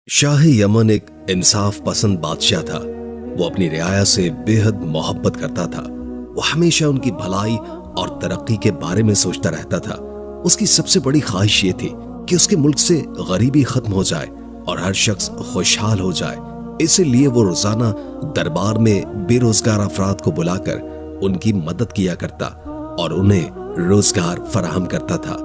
Shah Yemen एक इंसाफ पसंद बादशाह था। वो अपनी रियाया से बेहद मोहब्बत करता था। वो हमेशा उनकी भलाई और तरक्की के बारे में सोचता रहता था। उसकी सबसे बड़ी ख्वाहिश ये थी कि उसके मुल्क से गरीबी खत्म हो जाए और हर शख्स खुशहाल हो जाए। इसीलिए वो रोजाना दरबार में बेरोजगार अफराद को बुलाकर उनकी मदद किया करता और उन्हें रोजगार फराहम करता था।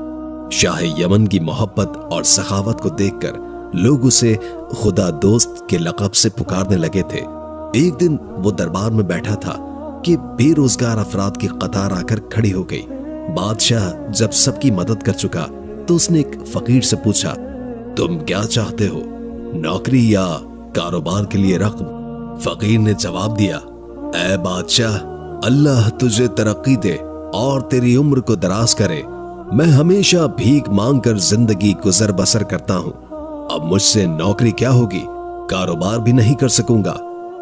शाह यमन की मोहब्बत और सखावत को देखकर लोग उसे खुदा दोस्त के लक़ब से पुकारने लगे थे। एक दिन वो दरबार में बैठा था कि बेरोजगार अफराद की कतार आकर खड़ी हो गई। बादशाह जब सबकी मदद कर चुका तो उसने एक फकीर से पूछा, तुम क्या चाहते हो, नौकरी या कारोबार के लिए रकम? फकीर ने जवाब दिया, ऐ बादशाह, अल्लाह तुझे तरक्की दे और तेरी उम्र को दराज करे। मैं हमेशा भीख मांग कर जिंदगी गुजर बसर करता हूँ। अब मुझसे नौकरी क्या होगी, कारोबार भी नहीं कर सकूंगा,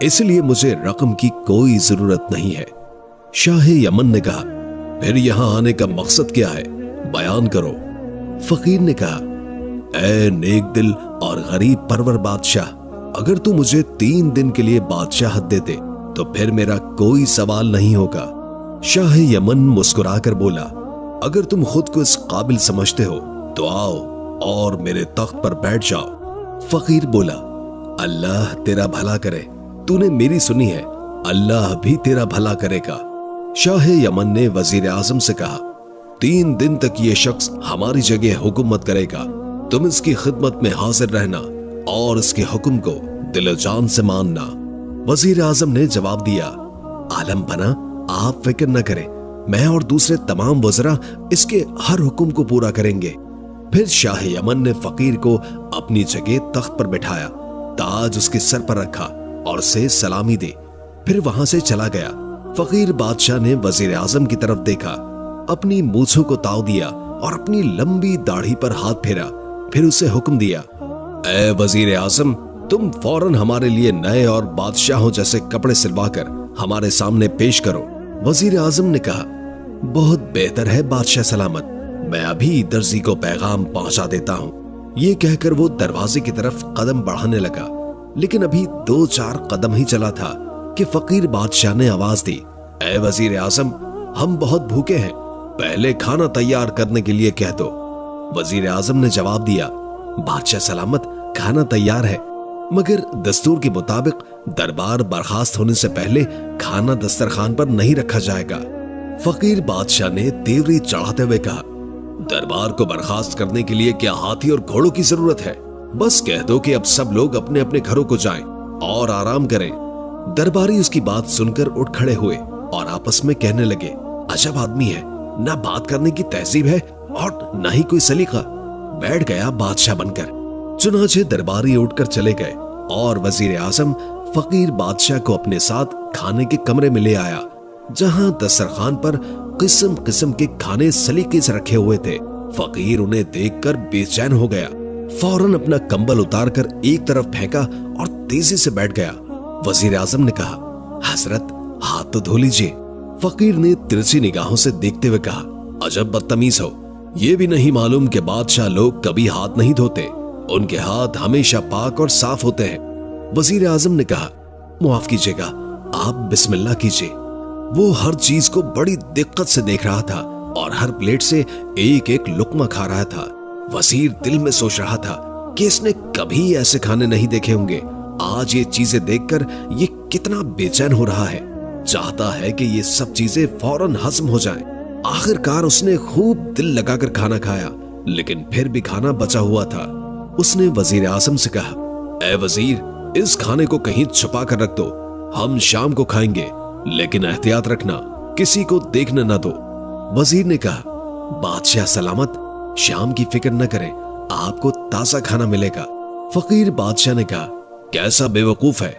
इसलिए मुझे रकम की कोई जरूरत नहीं है। शाह यमन ने कहा, फिर यहां आने का मकसद क्या है, बयान करो। फकीर ने कहा, ऐ नेक दिल और गरीब परवर बादशाह, अगर तू मुझे 3 दिन के लिए बादशाहत दे दे तो फिर मेरा कोई सवाल नहीं होगा। शाह यमन मुस्कुराकर बोला, अगर तुम खुद को इस काबिल समझते हो तो आओ और मेरे तख्त पर बैठ जाओ। फकीर बोला, अल्लाह तेरा भला करे, तूने मेरी सुनी है, अल्लाह भी तेरा भला करेगा। शाह यमन ने वजीर आजम से कहा, 3 दिन तक ये शख्स हमारी जगह हुकूमत करेगा, तुम इसकी खिदमत में हाजिर रहना और इसके हुक्म को दिल जान से मानना। वजीर आजम ने जवाब दिया, आलम बना, आप फिक्र न करें, मैं और दूसरे तमाम वज़रा इसके हर हुक्म को पूरा करेंगे। फिर शाह यमन ने फकीर को अपनी जगह तख्त पर बिठाया, ताज उसके सर पर रखा और उसे सलामी दी, फिर वहां से चला गया। फकीर बादशाह ने वजीर आजम की तरफ देखा, अपनी मूंछों को ताव दिया और अपनी लंबी दाढ़ी पर हाथ फेरा, फिर उसे हुक्म दिया, ऐ वजीर आजम, तुम फौरन हमारे लिए नए और बादशाहों जैसे कपड़े सिलवाकर हमारे सामने पेश करो। वजीर आजम ने कहा, बहुत बेहतर है बादशाह सलामत, मैं अभी दर्जी को पैगाम पहुंचा देता हूँ। ये कहकर वो दरवाजे की तरफ कदम बढ़ाने लगा, लेकिन अभी 2-4 कदम ही चला था कि फकीर बादशाह ने आवाज दी, ऐ वजीर आजम, हम बहुत भूखे हैं, पहले खाना तैयार करने के लिए कह दो। वजीर आजम ने जवाब दिया, बादशाह सलामत, खाना तैयार है, मगर दस्तूर के मुताबिक दरबार बर्खास्त होने से पहले खाना दस्तरखान पर नहीं रखा जाएगा। फकीर बादशाह ने तेवरी चढ़ाते हुए कहा, दरबार को बर्खास्त करने के लिए क्या हाथी और घोड़ों की जरूरत है? बस कह दो कि अब सब लोग अपने अपने घरों को जाएं और आराम करें। दरबारी उसकी बात सुनकर उठ खड़े हुए और आपस में कहने लगे, अजब आदमी है, ना बात करने की तहजीब है और ना ही कोई सलीका। बैठ गया बादशाह बनकर। चुनाचे दरबारी उठकर चले गए और वजीर आजम फकीर बादशाह को अपने साथ खाने के कमरे में ले आया, जहां दस्तरखान पर किस्म किस्म के खाने सलीके से रखे हुए थे। फकीर उन्हें देखकर बेचैन हो गया, फौरन अपना कंबल उतारकर एक तरफ फेंका और तेजी से बैठ गया। वजीर आजम ने कहा, हजरत, हाथ तो धो लीजिए। फकीर ने तिरछी निगाहों से देखते हुए कहा, अजब बदतमीज हो, ये भी नहीं मालूम कि बादशाह लोग कभी हाथ नहीं धोते, उनके हाथ हमेशा पाक और साफ होते हैं। वजीर आजम ने कहा, मुआफ कीजिएगा, आप बिस्मिल्लाह कीजिए। वो हर चीज को बड़ी दिक्कत से देख रहा था और हर प्लेट से एक एक लुकमा खा रहा था। वजीर दिल में सोच रहा था कि इसने कभी ऐसे खाने नहीं देखे होंगे। आज ये चीजें देखकर ये कितना बेचैन हो रहा है, चाहता है कि ये सब चीजें फौरन हजम हो जाएं। आखिरकार उसने खूब दिल लगाकर खाना खाया, लेकिन फिर भी खाना बचा हुआ था। उसने वजीर आजम से कहा, ऐ वजीर, इस खाने को कहीं छुपा कर रख दो, हम शाम को खाएंगे, लेकिन एहतियात रखना, किसी को देखने न दो। वजीर ने कहा, बादशाह सलामत, शाम की फिक्र न करें, आपको ताजा खाना मिलेगा। फकीर बादशाह ने कहा, कैसा बेवकूफ है,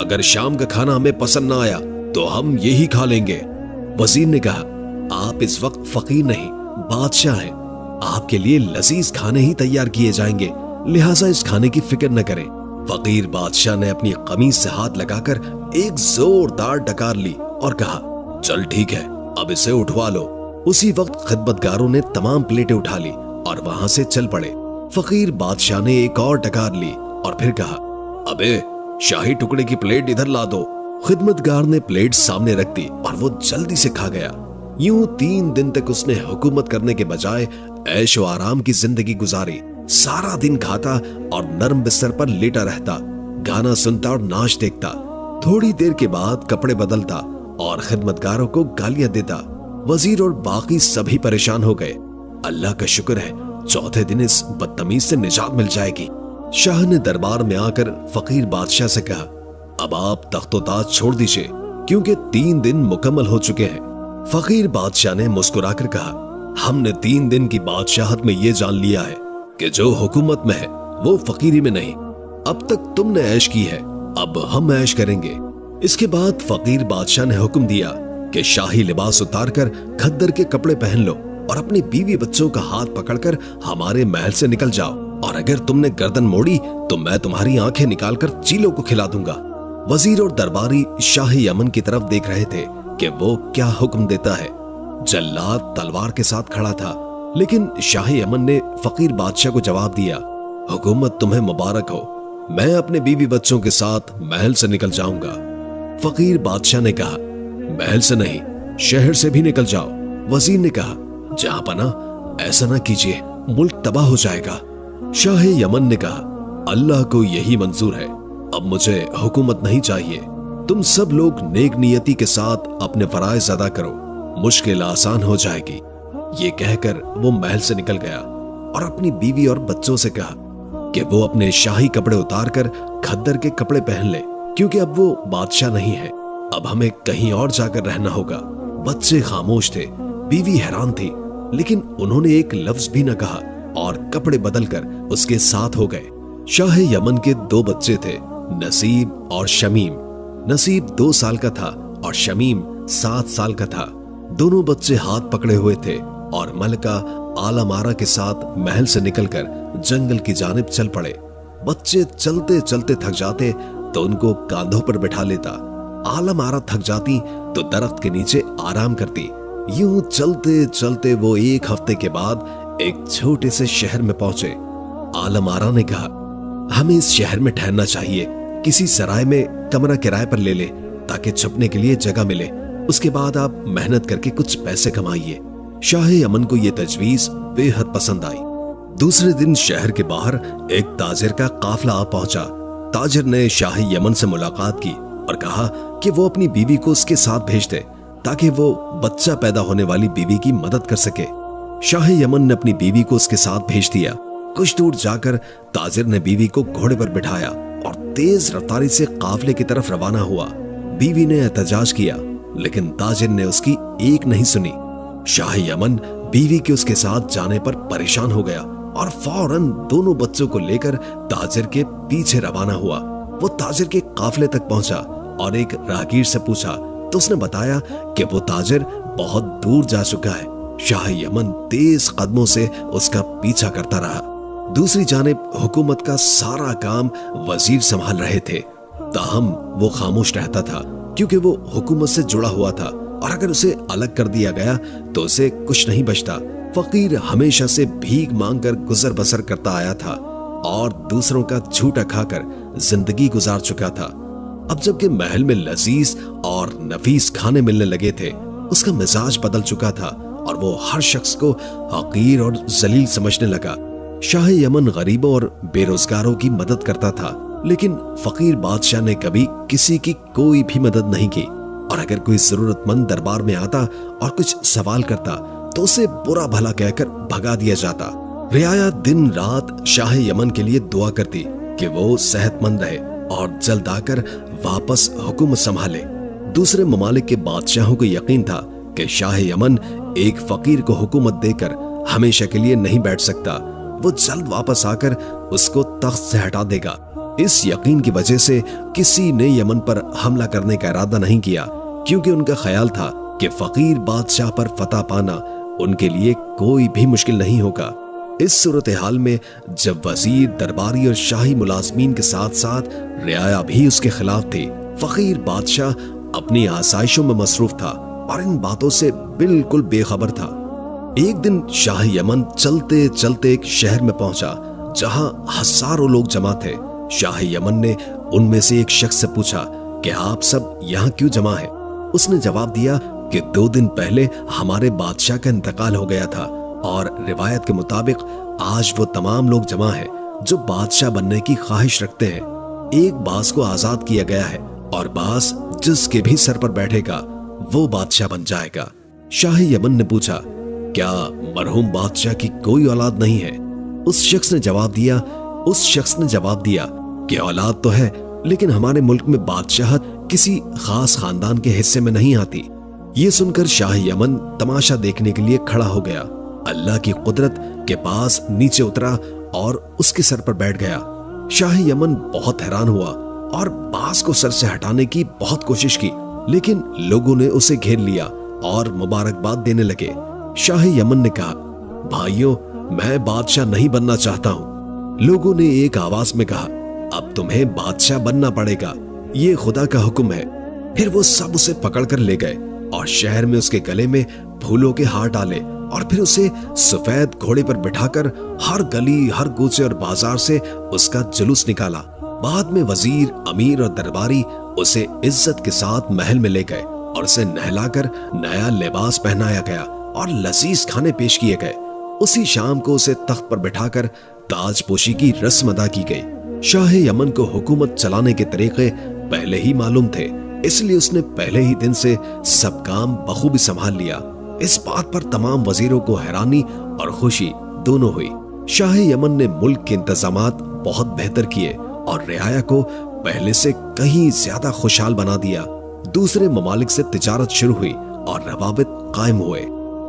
अगर शाम का खाना हमें पसंद ना आया तो हम यही खा लेंगे। वजीर ने कहा, आप इस वक्त फकीर नहीं बादशाह हैं, आपके लिए लजीज खाने ही तैयार किए जाएंगे, लिहाजा इस खाने की फिक्र न करें। फकीर बादशाह ने अपनी कमीज से हाथ लगाकर एक जोरदार डकार ली और कहा, चल ठीक है, अब इसे उठवा लो। उसी वक्त खिदमतगारों ने तमाम प्लेटें उठा ली और वहां से चल पड़े। फकीर बादशाह ने एक और डकार ली और फिर कहा, अबे शाही टुकड़े की प्लेट इधर ला दो। खिदमतगार ने प्लेट सामने रख दी और वो जल्दी से खा गया। यूं 3 दिन तक उसने हुकूमत करने के बजाय ऐश व आराम की जिंदगी गुजारी। सारा दिन खाता और नरम बिस्तर पर लेटा रहता, गाना सुनता और नाच देखता। थोड़ी देर के बाद कपड़े बदलता और खिदमतगारों को गालियां देता। वजीर और बाकी सभी परेशान हो गए। अल्लाह का शुक्र है, चौथे दिन इस बदतमीज से निजात मिल जाएगी। शाह ने दरबार में आकर फकीर बादशाह से कहा, अब आप तख्तो-ताज छोड़ दीजिए, क्योंकि 3 दिन मुकम्मल हो चुके हैं। फकीर बादशाह ने मुस्कुराकर कहा, हमने 3 दिन की बादशाहत में ये जान लिया है कि जो हुकूमत में है वो फकीरी में नहीं। अब तक तुमने ऐश की है, अब हम ऐश करेंगे। इसके बाद फकीर बादशाह ने हुक्म दिया कि शाही लिबास उतारकर खद्दर के कपड़े पहन लो और अपनी बीवी बच्चों का हाथ पकड़कर हमारे महल से निकल जाओ, और अगर तुमने गर्दन मोड़ी तो मैं तुम्हारी आंखें निकालकर चीलों को खिला दूंगा। वजीर और दरबारी शाह यमन की तरफ देख रहे थे कि वो क्या हुक्म देता है। जल्लाद तलवार के साथ खड़ा था, लेकिन शाह यमन ने फकीर बादशाह को जवाब दिया, हुकूमत तुम्हें मुबारक हो, मैं अपने बीवी बच्चों के साथ महल से निकल जाऊंगा। फकीर बादशाह ने कहा, महल से नहीं, शहर से भी निकल जाओ। वजीर ने कहा, जहां पना ऐसा ना कीजिए, मुल्क तबाह हो जाएगा। शाह यमन ने कहा, अल्लाह को यही मंजूर है, अब मुझे हुकूमत नहीं चाहिए। तुम सब लोग नेक नियति के साथ अपने फराइज अदा करो, मुश्किल आसान हो जाएगी। ये कहकर वो महल से निकल गया और अपनी बीवी और बच्चों से कहा कि वो अपने शाही कपड़े उतारकर खद्दर के कपड़े पहन ले, क्योंकि अब वो बादशाह नहीं है, अब हमें कहीं और जाकर रहना होगा। बच्चे खामोश थे, बीवी हैरान थी, लेकिन उन्होंने एक लफ्ज भी न कहा और कपड़े बदलकर उसके साथ हो गए। शाह यमन के 2 बच्चे थे, नसीब और शमीम। नसीब 2 साल का था और शमीम 7 साल का था। दोनों बच्चे हाथ पकड़े हुए थे और मलका आलमारा के साथ महल से निकलकर जंगल की जानिब चल पड़े। बच्चे चलते चलते थक जाते तो उनको कांधों पर बैठा लेता, आलमारा थक जाती तो दरख्त के नीचे आराम करती। यूं चलते चलते वो 1 हफ्ते के बाद एक छोटे से शहर में पहुंचे। आलमारा ने कहा, हमें इस शहर में ठहरना चाहिए, किसी सराय में कमरा किराए पर ले ले ताकि छुपने के लिए जगह मिले, उसके बाद आप मेहनत करके कुछ पैसे कमाइए। शाह यमन को यह तजवीज बेहद पसंद आई। दूसरे दिन शहर के बाहर एक ताजिर का काफला आ पहुंचा। ताजिर ने शाह यमन से मुलाकात की और कहा कि वो अपनी बीवी को उसके साथ भेज दे ताकि वो बच्चा पैदा होने वाली बीवी की मदद कर सके। शाह यमन ने अपनी बीवी को उसके साथ भेज दिया। कुछ दूर जाकर ताजिर ने बीवी को घोड़े पर बिठाया और तेज रफ्तारी से काफले की तरफ रवाना हुआ। बीवी ने एहतजाज किया, लेकिन ताजिर ने उसकी एक नहीं सुनी। शाह यमन बीवी के उसके साथ जाने पर परेशान हो गया और फौरन दोनों बच्चों को लेकर ताजिर के पीछे रवाना हुआ। वो ताजिर के काफले तक पहुंचा और एक राहगीर से पूछा तो उसने बताया कि वो ताजिर बहुत दूर जा चुका है। शाह यमन तेज कदमों से उसका पीछा करता रहा। दूसरी जानिब हुकूमत का सारा काम वजीर संभाल रहे थे, ताहम वो खामोश रहता था क्योंकि वो हुकूमत से जुड़ा हुआ था और अगर उसे अलग कर दिया गया तो उसे कुछ नहीं बचता। फकीर हमेशा से भीख मांगकर गुजर बसर करता आया था और दूसरों का झूठा खाकर जिंदगी गुजार चुका था। अब जबकि महल में लजीज और नफीस खाने मिलने लगे थे, उसका मिजाज बदल चुका था और वो हर शख्स को हकीर और जलील समझने लगा। शाह यमन गरीबों और बेरोजगारों की मदद करता था, लेकिन फकीर बादशाह ने कभी किसी की कोई भी मदद नहीं की और अगर कोई जरूरतमंद दरबार में आता और कुछ सवाल करता तो उसे बुरा भला कहकर भगा दिया जाता। रियाया दिन रात शाह यमन के लिए दुआ करती कि वो सेहतमंद रहे और जल्द आकर वापस हुकूमत संभाले। दूसरे ममालिक के बादशाहों को यकीन था कि शाह यमन एक फकीर को हुकूमत देकर हमेशा के लिए नहीं बैठ सकता, वो जल्द वापस आकर उसको तख्त से हटा देगा। इस यकीन की वजह से किसी ने यमन पर हमला करने का इरादा नहीं किया, क्योंकि उनका ख्याल था कि फकीर बादशाह पर फतह पाना उनके लिए कोई भी मुश्किल नहीं होगा। इस सूरत हाल में जब वजीर, दरबारी और शाही मुलाजमीन के साथ साथ रियाया भी उसके खिलाफ थे, फकीर बादशाह अपनी आसाइशों में मसरूफ था और इन बातों से बिल्कुल बेखबर था। एक दिन शाह यमन चलते चलते एक शहर में पहुंचा जहां हजारों लोग जमा थे। शाह यमन ने उनमें से एक शख्स से पूछा कि आप सब यहाँ क्यों जमा हैं? उसने जवाब दिया कि 2 दिन पहले हमारे बादशाह का इंतकाल हो गया था और रिवायत के मुताबिक आज वो तमाम लोग जमा हैं जो बादशाह बनने की ख्वाहिश रखते हैं। एक बास को आजाद किया गया है और बास जिसके भी सर पर बैठेगा वो बादशाह बन जाएगा। शाह यमन ने पूछा, क्या मरहूम बादशाह की कोई औलाद नहीं है? उस शख्स ने जवाब दिया कि औलाद तो है, लेकिन हमारे मुल्क में बादशाहत किसी खास खानदान के हिस्से में नहीं आती। ये सुनकर शाह यमन तमाशा देखने के लिए खड़ा हो गया। अल्लाह की कुदरत के पास नीचे उतरा और उसके सर पर बैठ गया। शाह यमन बहुत हैरान हुआ और बास को सर से हटाने की बहुत कोशिश की, लेकिन लोगों ने उसे घेर लिया और मुबारकबाद देने लगे। शाह यमन ने कहा, भाइयों, मैं बादशाह नहीं बनना चाहता हूँ। लोगों ने एक आवाज में कहा, अब तुम्हें बादशाह बनना पड़ेगा, ये खुदा का हुक्म है। फिर वो सब उसे पकड़कर ले गए और शहर में उसके गले में फूलों के हार डाले और फिर उसे सफेद घोड़े पर बिठाकर हर गली, हर कूचे और बाजार से उसका जुलूस निकाला। बाद में वजीर, अमीर और दरबारी उसे इज्जत के साथ महल में ले गए और उसे नहलाकर नया लिबास पहनाया गया और लजीज खाने पेश किए गए। उसी शाम को उसे तख्त पर बिठाकर ताजपोशी की रस्म अदा की गई। शाह यमन को हुकूमत चलाने के तरीके पहले ही मालूम थे, इसलिए उसने पहले ही दिन से सब काम बखूबी संभाल लिया। इस बात पर तमाम वजीरों को हैरानी और खुशी दोनों हुई। शाह यमन ने मुल्क के इंतजामात बहुत बेहतर किए और रियाया को पहले से कहीं ज्यादा खुशहाल बना दिया। दूसरे ममालिक से तिजारत शुरू हुई और रवाबित कायम हुए।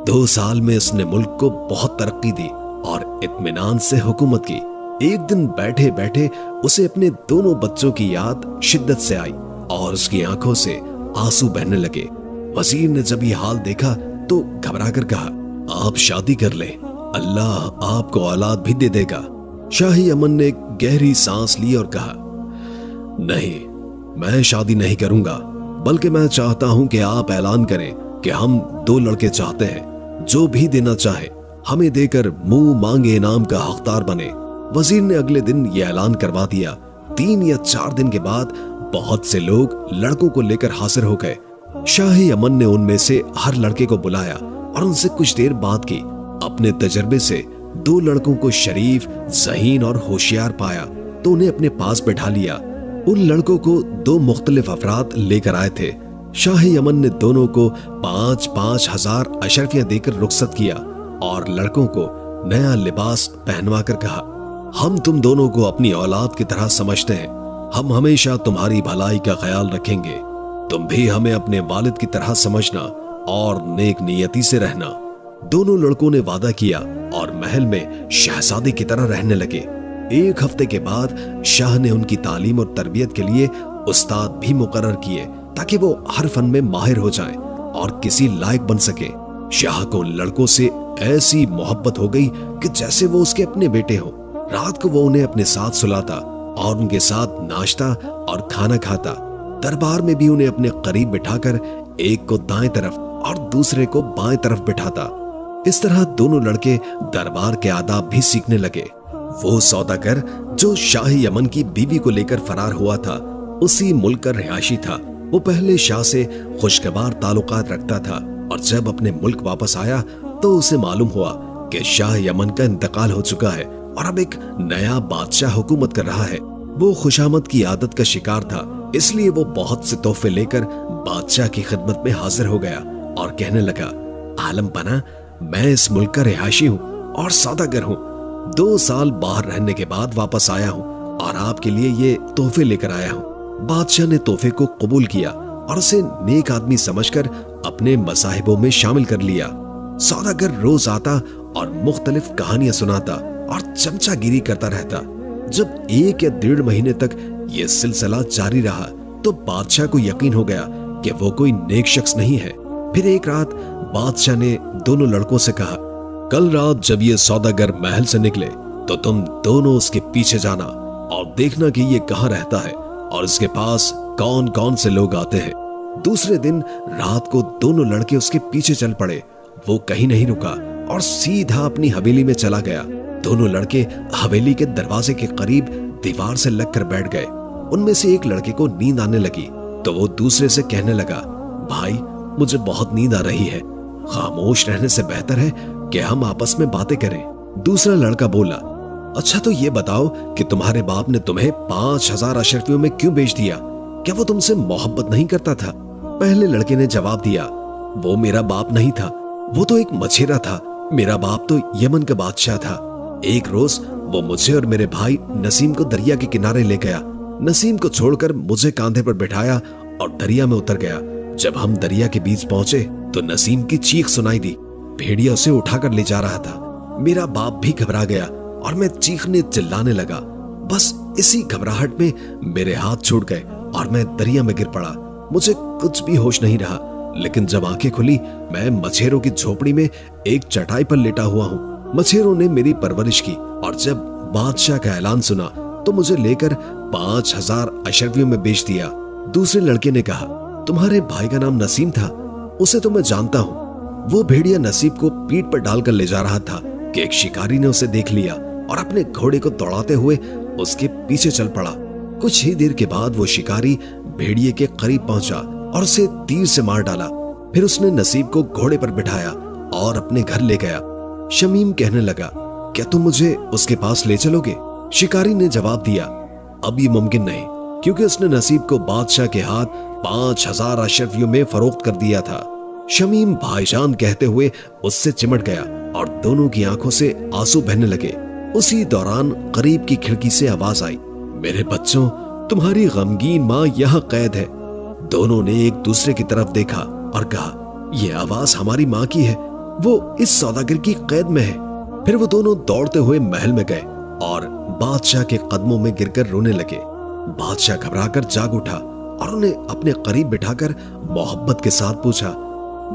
2 साल में उसने मुल्क को बहुत तरक्की दी और इत्मीनान से हुकूमत की। एक दिन बैठे बैठे उसे अपने दोनों बच्चों की याद शिद्दत से आई और उसकी आंखों से आंसू बहने लगे। वजीर ने जब ये हाल देखा तो घबरा कर कहा, आप शादी कर ले, अल्लाह आपको औलाद भी दे देगा। शाह यमन ने गहरी सांस ली और कहा, नहीं, मैं शादी नहीं करूंगा, बल्कि मैं चाहता हूं कि आप ऐलान करें कि हम 2 लड़के चाहते हैं, जो भी देना चाहे हमें देकर मुंह मांगे इनाम का हकदार बने। वजीर ने अगले दिन यह ऐलान करवा दिया। 3 या 4 दिन के बाद बहुत से लोग लड़कों को लेकर हाजिर हो गए। शाह यमन ने उनमें से हर लड़के को बुलाया और उनसे कुछ देर बात की। अपने तजर्बे से 2 लड़कों को शरीफ, ज़हीन और होशियार पाया तो उन्हें अपने पास बैठा लिया। उन लड़कों को 2 मुख्तलिफ अफराद लेकर आए थे। शाह यमन ने दोनों को 5-5 हजार अशरफियां देकर रुखसत किया और लड़कों को नया लिबास पहनवा कर कहा, हम तुम दोनों को अपनी औलाद की तरह समझते हैं, हम हमेशा तुम्हारी भलाई का ख्याल रखेंगे, तुम भी हमें अपने वालिद की तरह समझना और नेक नियति से रहना। दोनों लड़कों ने वादा किया और महल में शहजादे की तरह रहने लगे। 1 हफ्ते के बाद शाह ने उनकी तालीम और तरबियत के लिए उस्ताद भी मुकर्रर किए ताकि वो हर फन में माहिर हो जाएं और किसी लायक बन सके। शाह को उन लड़कों से ऐसी मोहब्बत हो गई कि जैसे वो उसके अपने बेटे हो। रात को वो उन्हें अपने साथ सुलाता और उनके साथ नाश्ता और खाना खाता। दरबार में भी उन्हें अपने करीब बिठाकर एक को दाएं तरफ और दूसरे को बाएं तरफ बिठाता। इस तरह दोनों लड़के दरबार के आदाब भी सीखने लगे। वो सौदागर जो शाह यमन की बीवी को लेकर फरार हुआ था, उसी मुल्क का रिहायशी था। वो पहले शाह से खुशगवार ताल्लुकात रखता था और जब अपने मुल्क वापस आया तो उसे मालूम हुआ कि शाह यमन का इंतकाल हो चुका है और अब एक नया बादशाह हुकूमत कर रहा है। वो खुशामद की आदत का शिकार था, इसलिए वो बहुत से तोहफे लेकर बादशाह की खिदमत में हाजिर हो गया और कहने लगा, आलम पना, मैं इस मुल्क का रिहायशी हूँ और सौदागर हूँ। 2 साल बाहर रहने के बाद वापस आया हूँ और आपके लिए ये तोहफे लेकर आया हूँ। बादशाह ने तोहफे को कबूल किया और उसे नेक आदमी समझकर अपने मसाहिबों में शामिल कर लिया। सौदागर रोज आता और मुख्तलिफ कहानियां सुनाता और चमचागिरी करता रहता। जब 1 या 1.5 महीने तक ये सिलसिला जारी रहा तो बादशाह को यकीन हो गया कि वो कोई नेक शख्स नहीं है। फिर एक रात बादशाह ने दोनों लड़कों से कहा, कल रात जब ये सौदागर महल से निकले तो तुम दोनों उसके पीछे जाना और देखना कि ये कहाँ रहता है और इसके पास कौन कौन से लोग आते हैं। दूसरे दिन रात को दोनों लड़के उसके पीछे चल पड़े। वो कहीं नहीं रुका और सीधा अपनी हवेली में चला गया। दोनों लड़के हवेली के दरवाजे के करीब दीवार से लगकर बैठ गए। उनमें से एक लड़के को नींद आने लगी तो वो दूसरे से कहने लगा, भाई मुझे बहुत नींद आ रही है, खामोश रहने से बेहतर है कि हम आपस में बातें करें। दूसरा लड़का बोला, अच्छा तो ये बताओ कि तुम्हारे बाप ने तुम्हें 5000 अशरफियों में क्यों बेच दिया? क्या वो तुमसे मोहब्बत नहीं करता था? पहले लड़के ने जवाब दिया, वो मेरा बाप नहीं था, वो तो एक मछेरा था। मेरा बाप तो यमन का बादशाह था। एक रोज वो मुझे और मेरे भाई नसीम को दरिया के किनारे ले गया। नसीम को छोड़कर मुझे कांधे पर बिठाया और दरिया में उतर गया। जब हम दरिया के बीच पहुंचे तो नसीम की चीख सुनाई दी। भेड़िया उसे उठाकर ले जा रहा था। मेरा बाप भी घबरा गया और मैं चीखने चिल्लाने लगा। बस इसी घबराहट में मेरे हाथ छूट गए और मैं दरिया में गिर पड़ा। मुझे कुछ भी होश नहीं रहा, लेकिन जब आंखें खुली मैं मछेरों की झोपड़ी में एक चटाई पर लेटा हुआ हूँ। मछेरों ने मेरी परवरिश की और जब बादशाह का ऐलान सुना तो मुझे लेकर 5000 अशरफियों में बेच दिया। दूसरे लड़के ने कहा, तुम्हारे भाई का नाम नसीम था? उसे तो मैं जानता हूँ। वो भेड़िया नसीब को पीठ पर डालकर ले जा रहा था कि एक शिकारी ने उसे देख लिया और अपने घोड़े को दौड़ाते हुए उसके पीछे चल पड़ा। कुछ ही देर के बाद वो शिकारी भेड़िए के करीब पहुंचा और उसे तीर से मार डाला। फिर उसने नसीब को घोड़े पर बिठाया और अपने घर ले गया। शमीम कहने लगा, क्या तुम मुझे उसके पास ले चलोगे? शिकारी ने जवाब दिया, अब ये मुमकिन नहीं, क्योंकि उसने नसीब को बादशाह के हाथ 5000 अशरफियों में फरोख्त कर दिया था। शमीम भाईजान कहते हुए उससे चिमट गया और दोनों की आंखों से आंसू बहने लगे। उसी दौरान करीब की खिड़की से आवाज आई, मेरे बच्चों, तुम्हारी गमगीन माँ यहाँ कैद है। दोनों ने एक दूसरे की तरफ देखा और कहा, यह आवाज हमारी माँ की है, वो इस सौदागर की कैद में है। फिर वो दोनों दौड़ते हुए महल में गए और बादशाह के कदमों में गिरकर रोने लगे। बादशाह घबराकर जाग उठा और उन्हें अपने करीब बिठाकर मोहब्बत के साथ पूछा,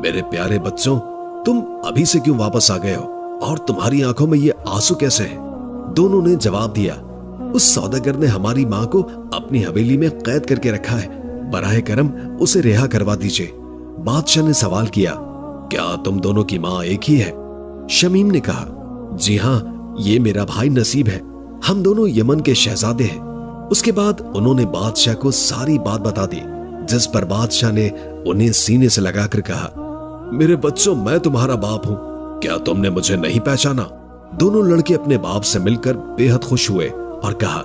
मेरे प्यारे बच्चों, तुम अभी से क्यों वापस आ गए हो और तुम्हारी आंखों में ये आंसू कैसे हैं? दोनों ने जवाब दिया, उस सौदागर ने हमारी माँ को अपनी हवेली में कैद करके रखा है, बराए करम उसे रिहा करवा दीजिए। बादशाह ने सवाल किया, क्या तुम दोनों की माँ एक ही है? शमीम ने कहा, जी हाँ, ये मेरा भाई नसीब है, हम दोनों यमन के शहजादे हैं। उसके बाद उन्होंने बादशाह को सारी बात बता दी, जिस पर बादशाह ने उन्हें सीने से लगाकर कहा, मेरे बच्चों, मैं तुम्हारा बाप हूं, क्या तुमने मुझे नहीं पहचाना? दोनों लड़के अपने बाप से मिलकर बेहद खुश हुए और कहा,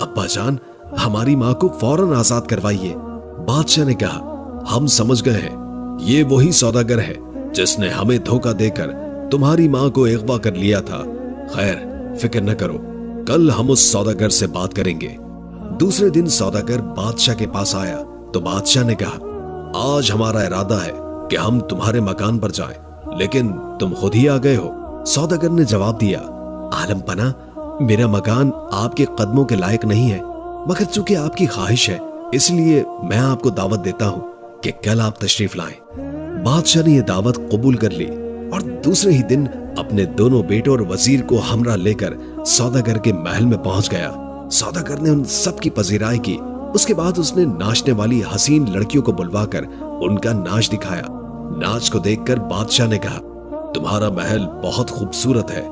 अब्बा जान, हमारी माँ को फौरन आजाद करवाइए। बादशाह ने कहा, हम समझ गए हैं, ये वही सौदागर है जिसने हमें धोखा देकर तुम्हारी माँ को अगवा कर लिया था। खैर, फिक्र न करो, कल हम उस सौदागर से बात करेंगे। दूसरे दिन सौदागर बादशाह के पास आया तो बादशाह ने कहा, आज हमारा इरादा है कि हम तुम्हारे मकान पर जाएं, लेकिन तुम खुद ही आ गए हो। सौदागर ने जवाब दिया, आलम पना, मेरा मकान आपके कदमों के लायक नहीं है, मगर चूंकि आपकी ख्वाहिश है इसलिए मैं आपको दावत देता हूं कि कल आप तशरीफ लाएं। बादशाह ने यह दावत कबूल कर ली और दूसरे ही दिन अपने दोनों बेटों और वजीर को हमरा लेकर सौदागर के महल में पहुंच गया। सौदागर ने उन सब की पजीराई की। उसके बाद उसने नाचने वाली हसीन लड़कियों को बुलवाकर उनका नाच दिखाया। नाच को देखकर बादशाह ने कहा, तुम्हारा महल बहुत खूबसूरत है,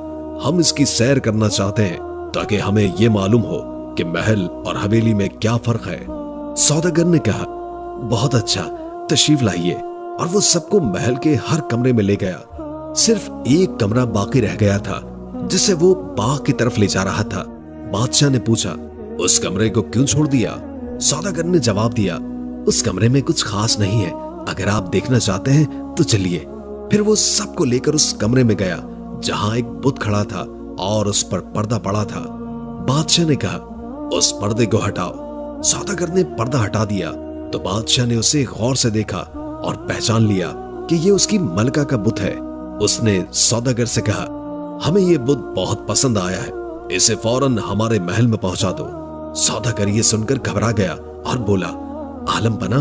हम इसकी सैर करना चाहते हैं ताकि हमें यह मालूम हो कि महल और हवेली में क्या फर्क है। सौदागर ने कहा, बहुत अच्छा, तशरीफ लाइए। और वो सबको महल के हर कमरे में ले गया। सिर्फ एक कमरा बाकी रह गया था जिसे वो बाग की तरफ ले जा रहा था। बादशाह ने पूछा, उस कमरे को क्यों छोड़ दिया? सौदागर ने जवाब दिया, उस कमरे में कुछ खास नहीं है, अगर आप देखना चाहते हैं तो चलिए। फिर वो सबको लेकर उस कमरे में गया जहां एक बुत खड़ा था और उस पर पर्दा पड़ा था। बादशाह ने कहा, उस पर्दे को हटाओ। सौदागर ने पर्दा हटा दिया तो बादशाह ने उसे गौर से देखा और पहचान लिया कि ये उसकी मलका का बुत है। उसने सौदागर से कहा, हमें ये बुत बहुत पसंद आया है, इसे फौरन हमारे महल में पहुंचा दो। सौदागर ये सुनकर घबरा गया और बोला, आलम पना,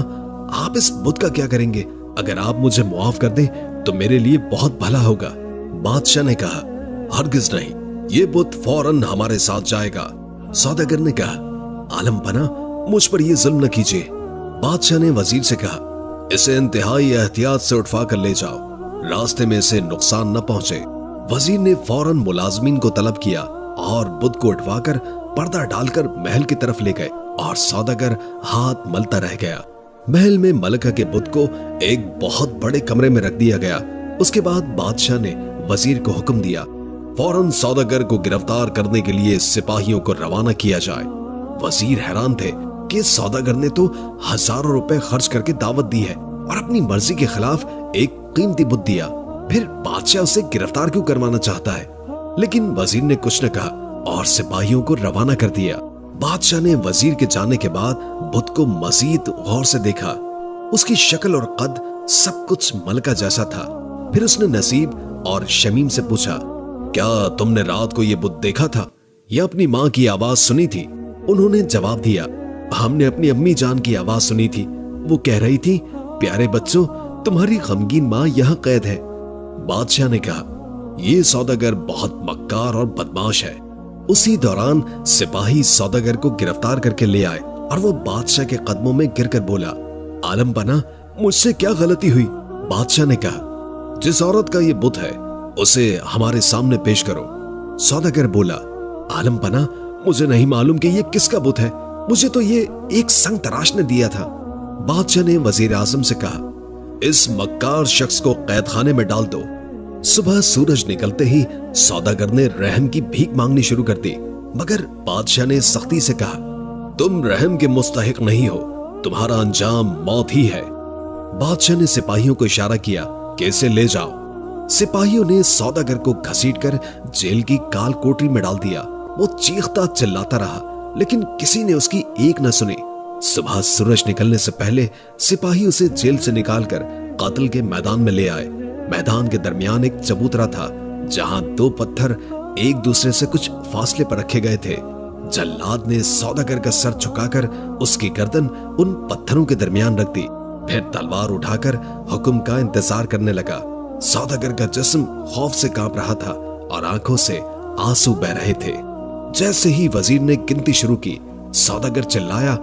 आप इस बुत का क्या करेंगे? अगर आप मुझे मुआफ कर दें तो मेरे लिए बहुत भला होगा। बादशाह ने कहा, हरगिज नहीं, ये बुत फौरन हमारे साथ जाएगा। सौदागर ने कहा, आलम पना, मुझ पर ये जुल्म न कीजिए। बादशाह ने वजीर से कहा, इसे इंतहाई एहतियात से उठवा कर ले जाओ, रास्ते में इसे नुकसान न पहुंचे। वजीर ने फौरन मुलाजमीन को तलब किया और बुत को उठवाकर पर्दा डालकर महल की तरफ ले गए और सौदागर हाथ मलता रह गया। महल में मलका के बुत को एक बहुत बड़े कमरे में रख दिया गया। उसके बाद बादशाह ने वजीर को हुक्म दिया, फौरन सौदागर को गिरफ्तार करने के लिए सिपाहियों को रवाना किया जाए। वजीर हैरान थे कि सौदागर ने तो हजारों रुपए खर्च करके दावत दी है और अपनी मर्जी के खिलाफ एक कीमती बुत दिया, फिर बादशाह उसे गिरफ्तार क्यों करवाना चाहता है। लेकिन वजीर ने कुछ न कहा और सिपाहियों को रवाना कर दिया। बादशाह ने वजीर के जाने के बाद बुत को मजीद गौर से देखा। उसकी शक्ल और कद सब कुछ मलका जैसा था। फिर उसने नसीब और शमीम से पूछा, क्या तुमने रात को ये बुत देखा था या अपनी माँ की आवाज सुनी थी? उन्होंने जवाब दिया, हमने अपनी अम्मी जान की आवाज सुनी थी। वो कह रही थी, प्यारे बच्चों, तुम्हारी गमगीन माँ यहाँ कैद है। बादशाह ने कहा, ये सौदागर बहुत मक्कार और बदमाश है। उसी दौरान सिपाही सौदागर को गिरफ्तार करके ले आए और वो बादशाह के कदमों में गिरकर बोला, आलम बना, मुझसे क्या गलती हुई? बादशाह ने कहा, जिस औरत का ये बुत है उसे हमारे सामने पेश करो। सौदागर बोला, आलम बना, मुझे नहीं मालूम कि ये किसका बुत है, मुझे तो ये एक संग तराश ने दिया था। बादशाह ने वजीर आजम से कहा, इस मक्कार शख्स को कैद खाने में डाल दो। सुबह सूरज निकलते ही सौदागर ने रहम की भीख मांगनी शुरू कर दी, मगर बादशाह ने सख्ती से कहा, तुम रहम के मुस्तहिक नहीं हो, तुम्हारा अंजाम मौत ही है। बादशाह ने सिपाहियों को इशारा किया कि इसे ले जाओ। सिपाहियों ने सौदागर को घसीटकर जेल की काल कोठरी में डाल दिया। वो चीखता चिल्लाता रहा, लेकिन किसी ने उसकी एक न सुनी। सुबह सूरज निकलने से पहले सिपाही उसे जेल से निकालकर कातिल के मैदान में ले आए। मैदान के दरमियान एक चबूतरा था, जहां दो पत्थर एक दूसरे से कुछ फासले पर रखे गए थे। जल्लाद ने सौदागर का सर झुकाकर उसकी गर्दन उन पत्थरों के दरमियान रख दी, फिर तलवार उठाकर हुक्म का इंतजार करने लगा। सौदागर का जिस्म खौफ से कांप रहा था और आंखों से आंसू बह रहे थे। जैसे ही वजीर ने गिनती शुरू की, सौदागर चिल्लाया,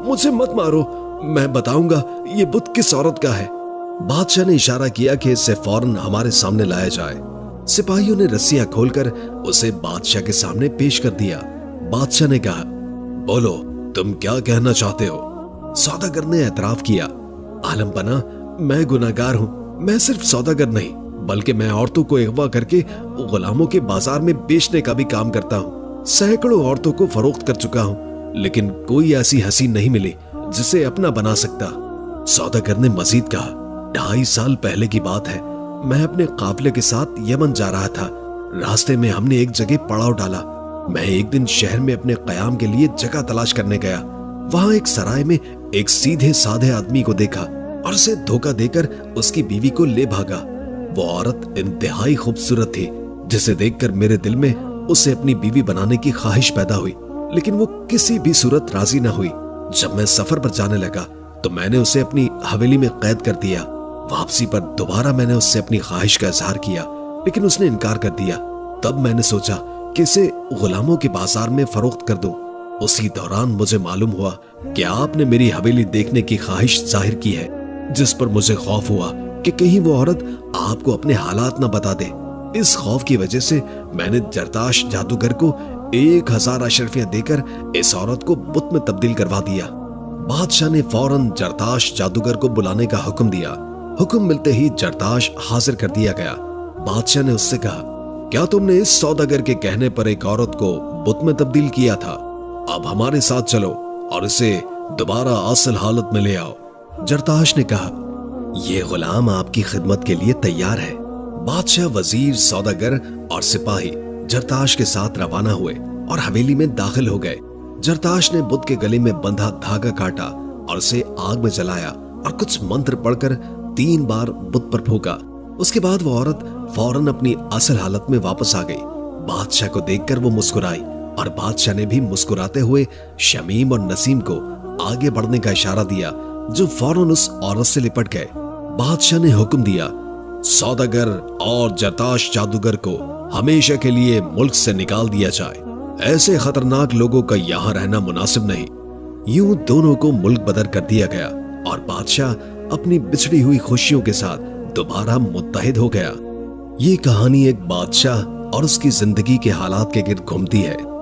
मुझे मत मारो, मैं बताऊंगा ये बुत किस औरत का है। बादशाह ने इशारा किया कि इसे फौरन हमारे सामने लाया जाए। सिपाहियों ने रस्सियां खोलकर उसे बादशाह के सामने पेश कर दिया। बादशाह ने कहा, बोलो, तुम क्या कहना चाहते हो? सौदागर ने एतराफ किया, आलम बना, मैं गुनाहगार हूं। मैं सिर्फ सौदागर नहीं, बल्कि मैं औरतों को अगवा करके गुलामों के बाजार में बेचने का भी काम करता हूं। सैकड़ों औरतों को फरोख्त कर चुका हूं, लेकिन कोई ऐसी हसीन नहीं मिली जिसे अपना बना सकता। सौदागर ने मजीद कहा, 2.5 साल पहले की बात है, मैं अपने काफिले के साथ यमन जा रहा था। रास्ते में हमने एक जगह पड़ाव डाला। मैं एक दिन शहर में अपने कयाम के लिए जगह तलाश करने गया। वहां एक सराय में एक सीधे साधे आदमी को देखा और उसे धोखा देकर उसकी बीवी को ले भागा। वो औरत इंतहाई खूबसूरत थी, जिसे देखकर मेरे दिल में उसे अपनी बीवी बनाने की ख्वाहिश पैदा हुई, लेकिन वो किसी भी सूरत राजी न हुई। जब मैं सफर पर जाने लगा तो मैंने उसे अपनी हवेली में कैद कर दिया। वापसी पर दोबारा मैंने उससे अपनी ख्वाहिश का इजहार किया, लेकिन उसने इनकार कर दिया। तब मैंने सोचा कि इसे गुलामों के बाजार में फरोख्त कर दूं। उसी दौरान मुझे मालूम हुआ कि आपने मेरी हवेली देखने की ख्वाहिश जाहिर की है, जिस पर मुझे खौफ हुआ कि कहीं वो औरत आपको अपने हालात न बता दे। इस खौफ की वजह से मैंने जरताश जादूगर को 1000 अशरफियां देकर इस औरत को बुत में तब्दील करवा दिया। बादशाह ने फौरन जरताश जादूगर को बुलाने का हुक्म दिया। हुक्म मिलते ही जरताश हाजिर कर दिया गया। बादशाह ने उससे कहा, क्या तुमने इस सौदागर के कहने पर एक औरत को बुत में तब्दील किया था? अब हमारे साथ चलो और इसे दोबारा असल हालत में ले आओ। जरताश ने कहा, यह गुलाम आपकी खिदमत के लिए तैयार है। बादशाह, वजीर, सौदागर और सिपाही जरताश के साथ रवाना हुए और हवेली में दाखिल हो गए। जरताश ने बुत के गले में बंधा धागा काटा और उसे आग में जलाया और कुछ मंत्र पढ़कर 3 बार बुत पर फूंका। उसके बाद वो औरत फौरन अपनी असल हालत में वापस आ गई। बादशाह को देखकर वो मुस्कुराई और बादशाह ने भी मुस्कुराते हुए शमीम और नसीम को आगे बढ़ने का इशारा दिया, जो फौरन उस औरत से लिपट गए। बादशाह ने हुक्म दिया, सौदागर और जरताश जादूगर को हमेशा के लिए मुल्क से निकाल दिया जाए। ऐसे खतरनाक लोगों का यहाँ रहना मुनासिब नहीं। यूं दोनों को मुल्क बदर कर दिया गया और बादशाह अपनी बिछड़ी हुई खुशियों के साथ दोबारा मुत्तहिद हो गया। ये कहानी एक बादशाह और उसकी जिंदगी के हालात के गिर्द घूमती है